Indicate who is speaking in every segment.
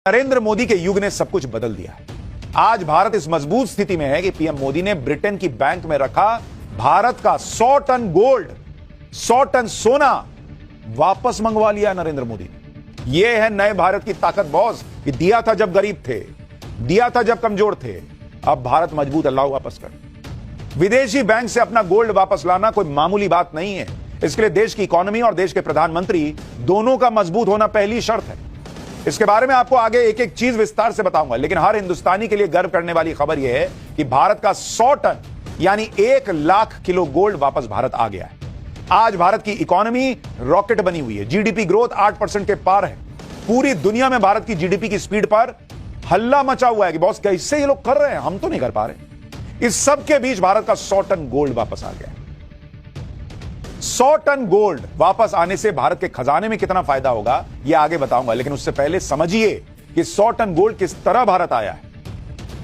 Speaker 1: नरेंद्र मोदी के युग ने सब कुछ बदल दिया है। आज भारत इस मजबूत स्थिति में है कि पीएम मोदी ने ब्रिटेन की बैंक में रखा भारत का 100 टन गोल्ड, 100 टन सोना वापस मंगवा लिया नरेंद्र मोदी ने। यह है नए भारत की ताकत बॉस, कि दिया था जब गरीब थे, दिया था जब कमजोर थे, अब भारत मजबूत अल्लाह वापस कर। विदेशी बैंक से अपना गोल्ड वापस लाना कोई मामूली बात नहीं है। इसके लिए देश की इकोनॉमी और देश के प्रधानमंत्री दोनों का मजबूत होना पहली शर्त है। इसके बारे में आपको आगे एक एक चीज विस्तार से बताऊंगा, लेकिन हर हिंदुस्तानी के लिए गर्व करने वाली खबर यह है कि भारत का 100 टन यानी 1 लाख किलो गोल्ड वापस भारत आ गया है। आज भारत की इकोनॉमी रॉकेट बनी हुई है। जीडीपी ग्रोथ 8% के पार है। पूरी दुनिया में भारत की जीडीपी की स्पीड पर हल्ला मचा हुआ है कि बॉस कैसे ये लोग कर रहे हैं, हम तो नहीं कर पा रहे। इस सब के बीच भारत का 100 टन गोल्ड वापस आ गया है। 100 टन गोल्ड वापस आने से भारत के खजाने में कितना फायदा होगा यह आगे बताऊंगा, लेकिन उससे पहले समझिए कि 100 टन गोल्ड किस तरह भारत आया है।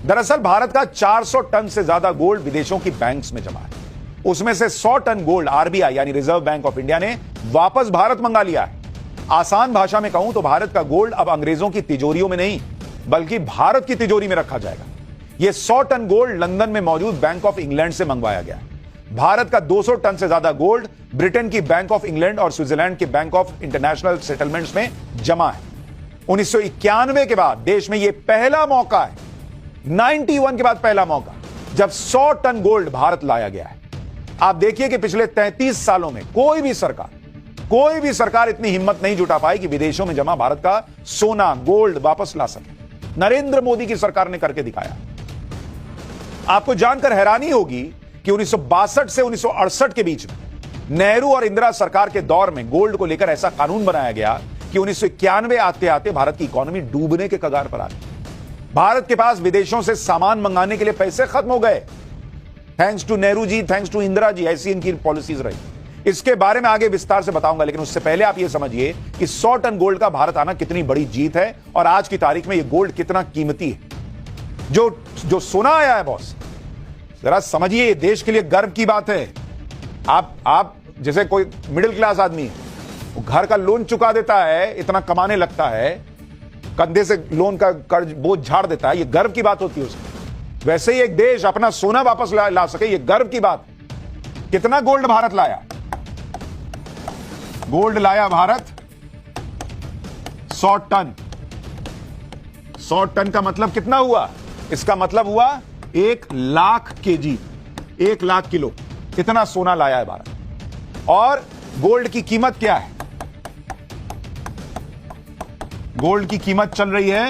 Speaker 1: दरअसल भारत का 400 टन से ज्यादा गोल्ड विदेशों की बैंक्स में जमा है। उसमें से 100 टन गोल्ड आरबीआई यानी रिजर्व बैंक ऑफ इंडिया ने वापस भारत मंगा लिया है। आसान भाषा में कहूं तो भारत का गोल्ड अब अंग्रेजों की तिजोरियों में नहीं बल्कि भारत की तिजोरी में रखा जाएगा। यह 100 टन गोल्ड लंदन में मौजूद बैंक ऑफ इंग्लैंड से मंगवाया गया। भारत का 200 टन से ज्यादा गोल्ड ब्रिटेन की बैंक ऑफ इंग्लैंड और स्विट्जरलैंड के बैंक ऑफ इंटरनेशनल सेटलमेंट्स में जमा है। 1991 के बाद देश में यह पहला मौका है, 91 के बाद पहला मौका, जब 100 टन गोल्ड भारत लाया गया है। आप देखिए कि पिछले 33 सालों में कोई भी सरकार इतनी हिम्मत नहीं जुटा पाई कि विदेशों में जमा भारत का सोना गोल्ड वापस ला सके। नरेंद्र मोदी की सरकार ने करके दिखाया। आपको जानकर हैरानी होगी कि 1962 से 1968 के बीच में नेहरू और इंदिरा सरकार के दौर में गोल्ड को लेकर ऐसा कानून बनाया गया कि 1991 आते आते भारत की इकोनॉमी डूबने के कगार पर आ गई। भारत के पास विदेशों से सामान मंगाने के लिए पैसे खत्म हो गए। Thanks to Nehru ji, thanks to Indira ji, ऐसी इनकी पॉलिसीज रही। इसके बारे में आगे विस्तार से बताऊंगा, लेकिन उससे पहले आप यह समझिए कि 100 टन गोल्ड का भारत आना कितनी बड़ी जीत है और आज की तारीख में यह गोल्ड कितना कीमती है। जो सोना आया है बॉस, जरा समझिए, ये देश के लिए गर्व की बात है। आप जैसे कोई मिडिल क्लास आदमी है, वो घर का लोन चुका देता है, इतना कमाने लगता है, कंधे से लोन का कर्ज बोझ झाड़ देता है, ये गर्व की बात होती है उसकी। वैसे ही एक देश अपना सोना वापस ला सके, ये गर्व की बात। कितना गोल्ड भारत लाया? गोल्ड लाया भारत 100 टन। 100 टन का मतलब कितना हुआ? इसका मतलब हुआ 1 लाख केजी, 1 लाख किलो। इतना सोना लाया है भारत। और गोल्ड की कीमत क्या है? गोल्ड की कीमत चल रही है